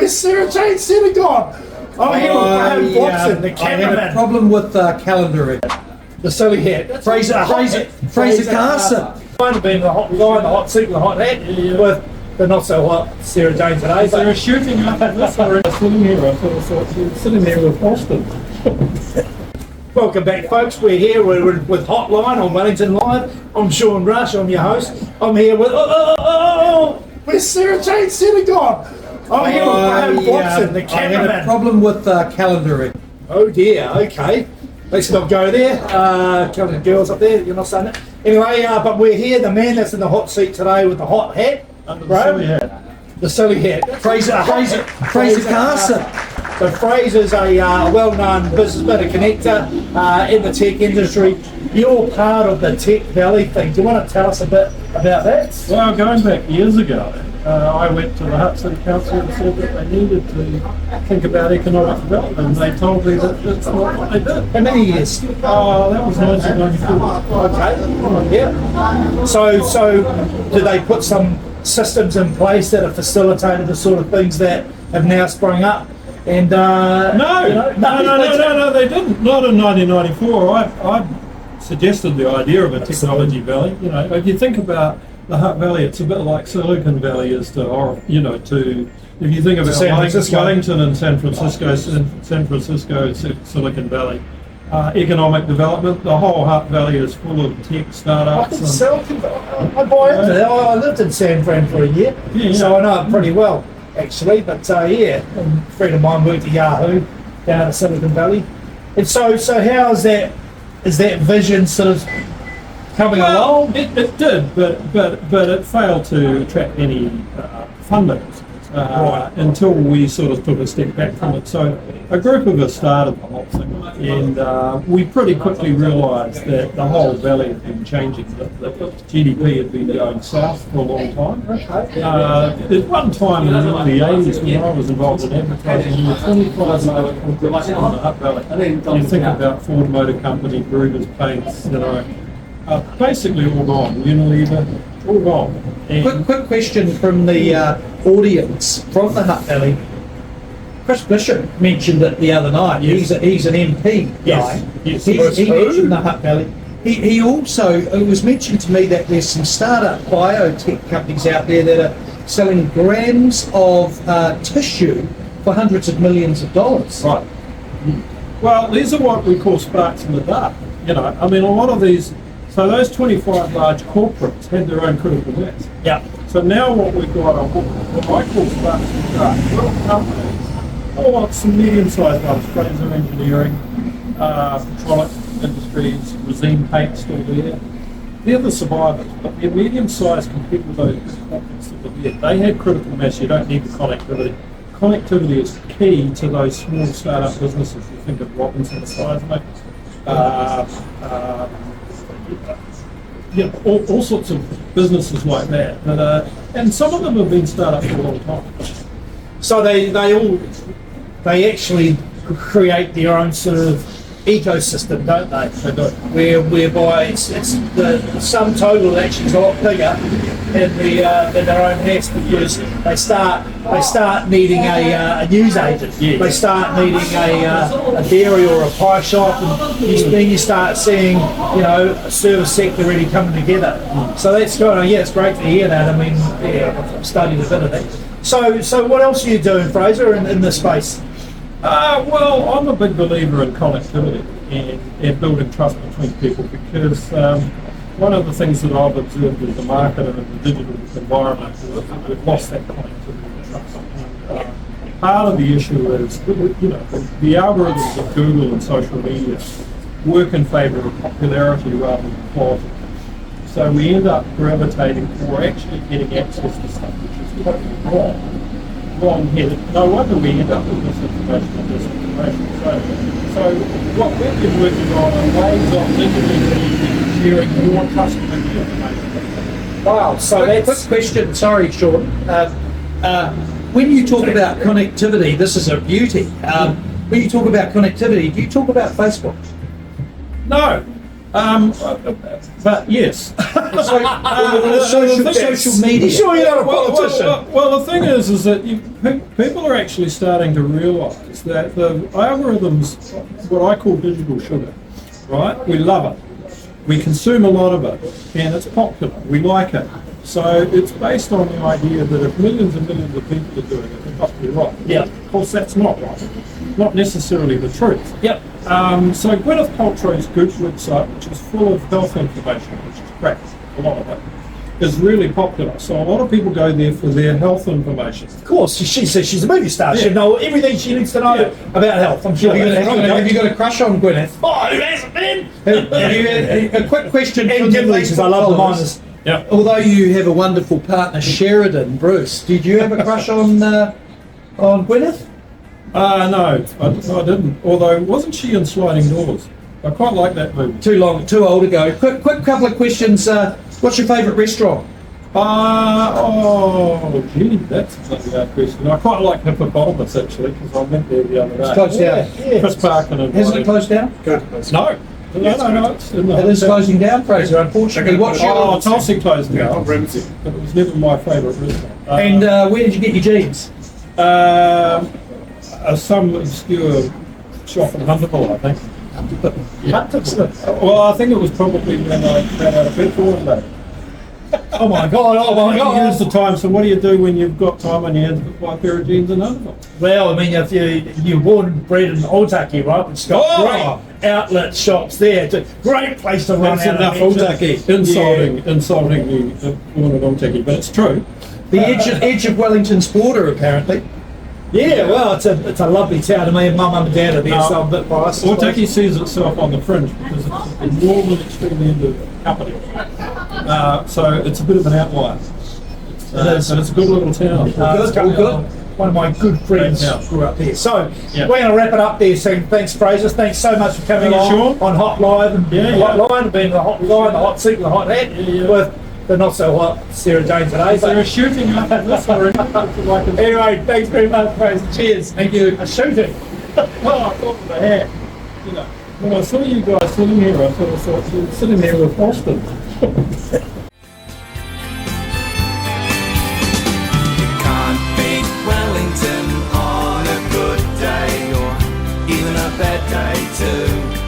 where's Sarah Jane Senegal? I'm here with Bloxham, the cameraman. I had a problem with calendaring. The silly hat. Fraser Carson. I've been the hot guy in the hot suit with the hot hat with the not so hot Sarah Jane today. So they're shooting after this or sitting here. I thought sitting there with Austin. Welcome back, folks. We're here with Hotline on Wellington Live. I'm Sean Rush. I'm your host. I'm here with where's Sarah Jane Senegal? I'm here with Bloxham, the cameraman. I had a problem with calendaring. Oh dear. Okay. Let's not go there. Couple of girls up there. You're not saying that. Anyway, but we're here. The man that's in the hot seat today with the hot hat. The silly hat. The silly hat. Fraser Carson. So Fraser's a well-known businessman, a connector in the tech industry. You're part of the Tech Valley thing. Do you want to tell us a bit about that? Well, going back years ago, I went to the Hutt City Council and said that they needed to think about economic development, and they told me that that's not what they did. How many years? That was 1994. Okay, yeah. So do they put some systems in place that have facilitated the sort of things that have now sprung up? And No, they didn't. Not in 1994. I suggested the idea of a technology valley. You know, if you think about the Hutt Valley, it's a bit like Silicon Valley is to if you think about Wellington and San Francisco, Silicon Valley. Economic development, the whole Hutt Valley is full of tech startups. I buy into that. I lived in San Fran for a year, so I know it pretty well, actually. But a friend of mine worked at Yahoo down in Silicon Valley. And so how is that vision sort of coming along? It did, but it failed to attract any funding. Until we sort of took a step back from it. So a group of us started the whole thing, and we pretty quickly realised that the whole valley had been changing. The GDP had been going south for a long time. At one time in the 80s, when I was involved in advertising, there were 25 motor companies in the Hutt Valley. You think about Ford Motor Company, Brewers Paints, basically all gone. Unilever, all gone. Quick question from the audience from the Hutt Valley. Chris Bishop mentioned it the other night. Yes. He's an MP guy. Yes. He mentioned the Hutt Valley. He also, it was mentioned to me that there's some startup biotech companies out there that are selling grams of tissue for hundreds of millions of dollars. Right. Well, these are what we call sparks in the dark. A lot of these. So those 25 large corporates had their own critical mass. Yeah. So now what we've got are what I call sparks in the dark. Little companies, or some medium-sized ones, Fraser Engineering, Petrolic Industries, Resin Paint still there. They're the survivors, but they're medium-sized compared with those corporates that were there. They had critical mass. You don't need the connectivity. Connectivity is key to those small startup businesses. You think of Robinson Seismic, all sorts of businesses like that. And some of them have been startups for a long time. So they actually create their own sort of ecosystem, don't they? They do. Whereby it's the sum total actually is a lot bigger than their own house, because they start needing a news agent. Yeah. They start needing a dairy or a pie shop, and then you start seeing a service sector really coming together. So that's it's great to hear that. I mean, I've studied a bit of that. So what else are you doing, Fraser, in this space? Well, I'm a big believer in connectivity and building trust between people, because one of the things that I've observed as a marketer in the digital environment is that we've lost that connectivity and trust. Part of the issue is, the algorithms of Google and social media work in favour of popularity rather than quality. So we end up gravitating for actually getting access to stuff which is totally wrong-headed. No wonder we end up with misinformation and disinformation. So what we've been working on are ways of digitally sharing more trustworthy information. Wow, so quick question, sorry Sean. When you talk about connectivity, this is a beauty. When you talk about connectivity, do you talk about Facebook? No. But yes. Social media. You sure you're not a politician? Well, the thing is that people are actually starting to realise that the algorithms, what I call digital sugar, right? We love it. We consume a lot of it, and it's popular. We like it. So it's based on the idea that if millions and millions of people are doing it, it must be right. Yeah. Of course, that's not right. Not necessarily the truth. Yep. So Gwyneth Paltrow's Goop website, which is full of health information, which is crap, a lot of it, is really popular. So a lot of people go there for their health information. Of course, she says she's a movie star. Yeah. She'll know everything she needs to know about health. I'm sure. Have you got a crush on Gwyneth? Oh, who hasn't been? A quick question. And from the Gimli says, I love the followers. miners. Yeah. Although you have a wonderful partner, Sheridan Bruce, did you have a crush on Gwyneth? No, I didn't. Although, wasn't she in Sliding Doors? I quite like that movie. Too old ago. Quick couple of questions. What's your favourite restaurant? Gee, that's a bloody hard question. I quite like Hippopotamus, actually, because I went there the other day. It's closed down. Chris Parkin and Hasn't it closed down? No. No, it's in the It is closing down, Fraser, unfortunately. What's your... Tulsi closed down. Ramsey. But it was never my favourite restaurant. And where did you get your jeans? Some obscure shop in Hunterville, I think. Hunterville. Well, I think it was probably when I ran out of bed for one day. Oh my God, Here's the time. So what do you do when you've got time on your hands to buy a pair of jeans in Hunterville? Well, I mean, if you're born and bred in Otaki, right? It's got great outlet shops there. It's a great place to run That's out enough of Otaki. Insulting the born in Otaki, but it's true. The edge of Wellington's border, apparently. Yeah, well, it's a lovely town. I mean, Mum and Dad are there, so I'm a bit biased. Otaki sees itself on the fringe because it's the northern extreme end of the company. So it's a bit of an outlier. So it's a good little town. Good. One of my good friends grew up there. So we're going to wrap it up there. So thanks, Fraser. Thanks so much for coming on Hotline and Hotline, being the hotline, the hot seat, the hot hat with the not so hot Sarah Jane today. They're shooting up this Anyway, thanks very much, Fraser. Cheers. Thank you. A shooting. Well, I thought of the hat. You know, when I saw you guys sitting here, I sort of thought you were sitting there with Boston. Wellington on a good day or even a bad day too.